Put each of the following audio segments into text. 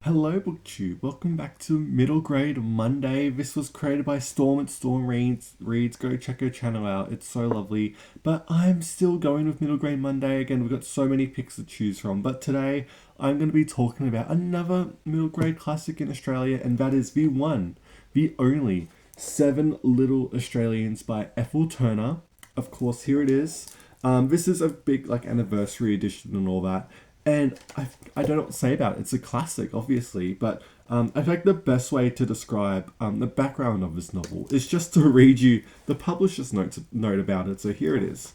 Hello, BookTube. Welcome back to Middle Grade Monday. This was created by Storm at Storm Reads. Go check her channel out. It's so lovely. But I'm still going with Middle Grade Monday. Again, we've got so many picks to choose from. But today, I'm going to be talking about another middle grade classic in Australia, and that is the one, the only, Seven Little Australians by Ethel Turner. Of course, here it is. This is a big anniversary edition and all that. And I don't know what to say about it. It's a classic, obviously, but I think the best way to describe the background of this novel is just to read you the publisher's note about it. So here it is.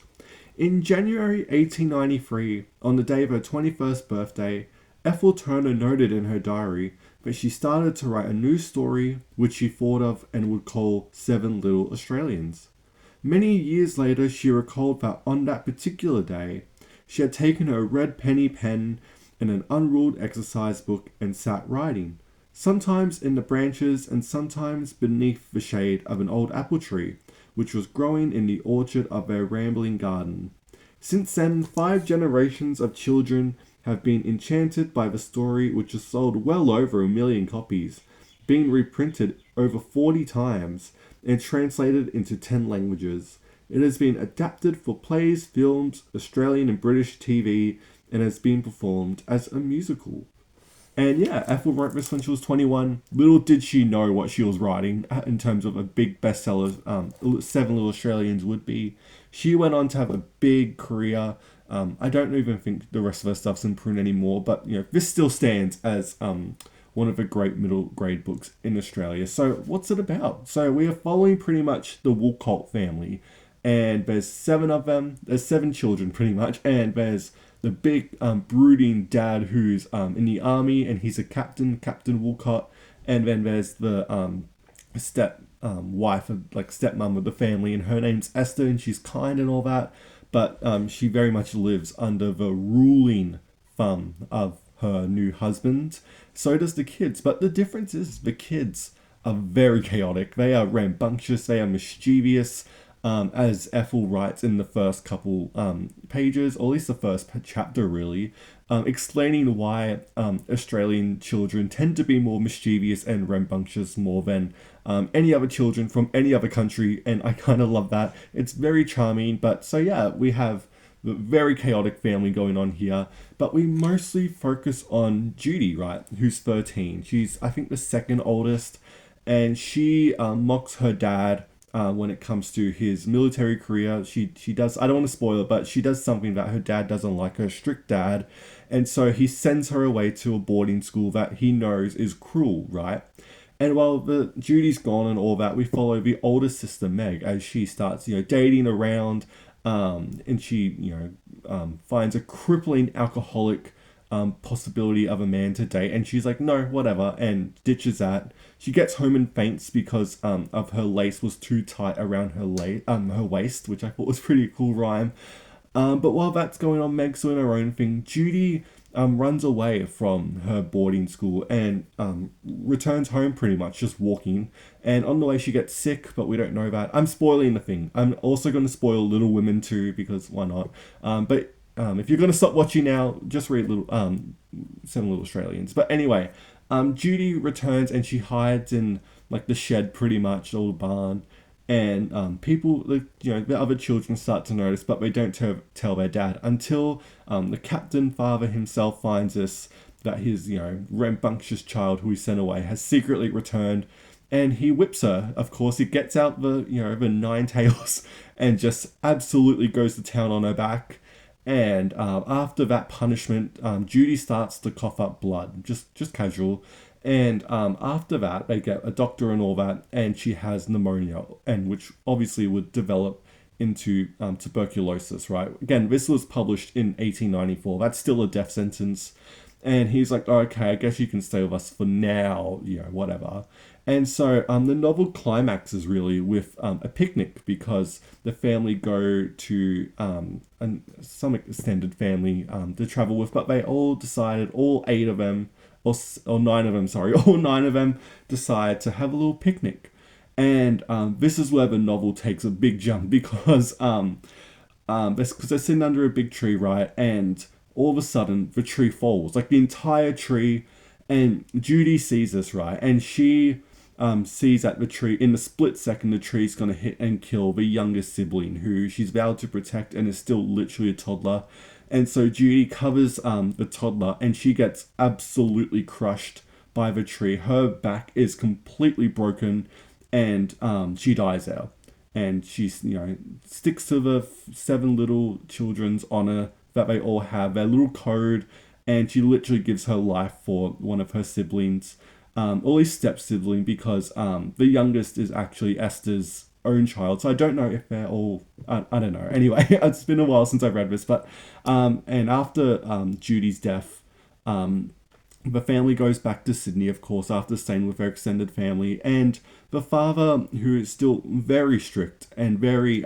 In January 1893, on the day of her 21st birthday, Ethel Turner noted in her diary that she started to write a new story which she thought of and would call Seven Little Australians. Many years later, she recalled that on that particular day, she had taken her red penny pen and an unruled exercise book and sat writing, sometimes in the branches and sometimes beneath the shade of an old apple tree, which was growing in the orchard of their rambling garden. Since then, 5 generations of children have been enchanted by the story, which has sold well over 1 million copies, being reprinted over 40 times and translated into 10 languages. It has been adapted for plays, films, Australian and British TV, and has been performed as a musical. And yeah, Ethel wrote this when she was 21. Little did she know what she was writing in terms of a big bestseller, Seven Little Australians would be. She went on to have a big career. I don't even think the rest of her stuff's in print anymore, but this still stands as one of the great middle grade books in Australia. So what's it about? So we are following pretty much the Woolcolt family, and there's 7 of them. There's 7 children pretty much, and there's the big brooding dad who's in the army, and he's a captain, Captain Woolcott, and then there's the step wife, like stepmom of the family, and her name's Esther, and she's kind and all that, but she very much lives under the ruling thumb of her new husband. So does the kids, but the difference is the kids are very chaotic. They are rambunctious. They are mischievous. As Ethel writes in the first couple pages, or at least the first chapter, really, explaining why Australian children tend to be more mischievous and rambunctious more than any other children from any other country, and I kind of love that. It's very charming, but so yeah, we have the very chaotic family going on here, but we mostly focus on Judy, right, who's 13. She's, I think, the second oldest, and she mocks her dad when it comes to his military career. She does, I don't want to spoil it, but she does something that her dad doesn't like, her strict dad. And so he sends her away to a boarding school that he knows is cruel, right? And while the Judy's gone and all that, we follow the older sister Meg as she starts, dating around, and she, finds a crippling alcoholic possibility of a man to date, and she's like, no, whatever, and ditches that. She gets home and faints because of her lace was too tight around her waist, which I thought was pretty cool rhyme. But while that's going on, Meg's doing her own thing. Judy runs away from her boarding school and returns home pretty much just walking. And on the way, she gets sick, but we don't know that. I'm spoiling the thing. I'm also going to spoil Little Women too, because why not? But if you're going to stop watching now, just read Seven Little Australians. But anyway, Judy returns and she hides in like the shed, pretty much, the old barn. And people, the other children start to notice, but they don't tell their dad until the captain father himself finds this, that his, rambunctious child who he sent away has secretly returned, and he whips her. Of course, he gets out the 9 tails and just absolutely goes to town on her back. And after that punishment, Judy starts to cough up blood, just casual. And after that, they get a doctor and all that, and she has pneumonia, and which obviously would develop into tuberculosis, right? Again, this was published in 1894. That's still a death sentence. And he's like, oh, okay, I guess you can stay with us for now, whatever. And so the novel climaxes really with a picnic, because the family go to some extended family to travel with, but they all decided, all 8 of them, or 9 of them, sorry, all 9 of them decide to have a little picnic. And this is where the novel takes a big jump, because they're sitting under a big tree, right? And all of a sudden, the tree falls, like the entire tree, And Judy sees this, right? And she sees that the tree, in the split second, the tree's going to hit and kill the youngest sibling who she's vowed to protect and is still literally a toddler. And so Judy covers the toddler and she gets absolutely crushed by the tree. Her back is completely broken and she dies there. And she's, sticks to the seven little children's honor that they all have, their little code, and she literally gives her life for one of her siblings, or at least step sibling, because the youngest is actually Esther's own child. So I don't know if they're all. I don't know. Anyway, it's been a while since I've read this, but and after Judy's death, the family goes back to Sydney, of course, after staying with their extended family, and the father, who is still very strict and very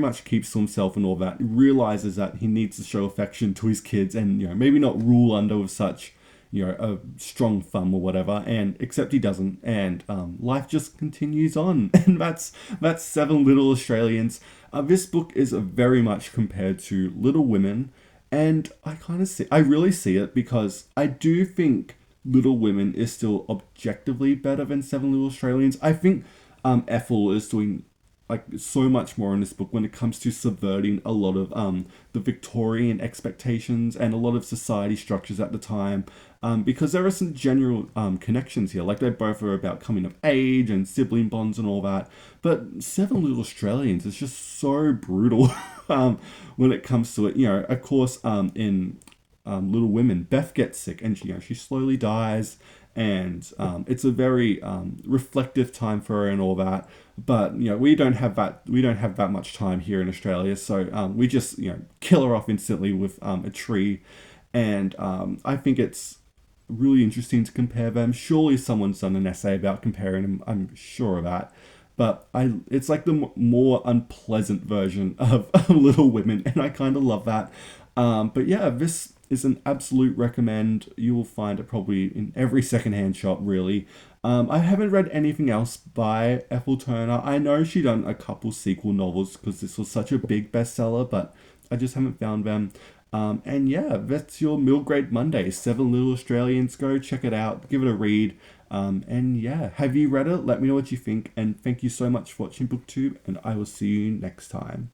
much keeps to himself and all that, realizes that he needs to show affection to his kids and maybe not rule under with such a strong thumb or whatever, and except he doesn't, and life just continues on. And that's Seven Little Australians. This book is very much compared to Little Women, and I really see it, because I do think Little Women is still objectively better than Seven Little Australians. I think Ethel is doing like so much more in this book when it comes to subverting a lot of the Victorian expectations and a lot of society structures at the time, because there are some general connections here, like they both are about coming of age and sibling bonds and all that. But Seven Little Australians is just so brutal when it comes to it. Of course, in Little Women, Beth gets sick and she slowly dies, and it's a very reflective time for her and all that. But we don't have that. We don't have that much time here in Australia, so we just kill her off instantly with a tree, and I think it's really interesting to compare them. Surely someone's done an essay about comparing them. I'm sure of that. But it's like the more unpleasant version of Little Women, and I kind of love that. But yeah, this is an absolute recommend. You will find it probably in every secondhand shop, really. I haven't read anything else by Ethel Turner. I know she done a couple sequel novels because this was such a big bestseller, but I just haven't found them. And yeah, that's your Middle Grade Monday. Seven Little Australians. Go check it out. Give it a read. And yeah, have you read it? Let me know what you think. And thank you so much for watching BookTube, and I will see you next time.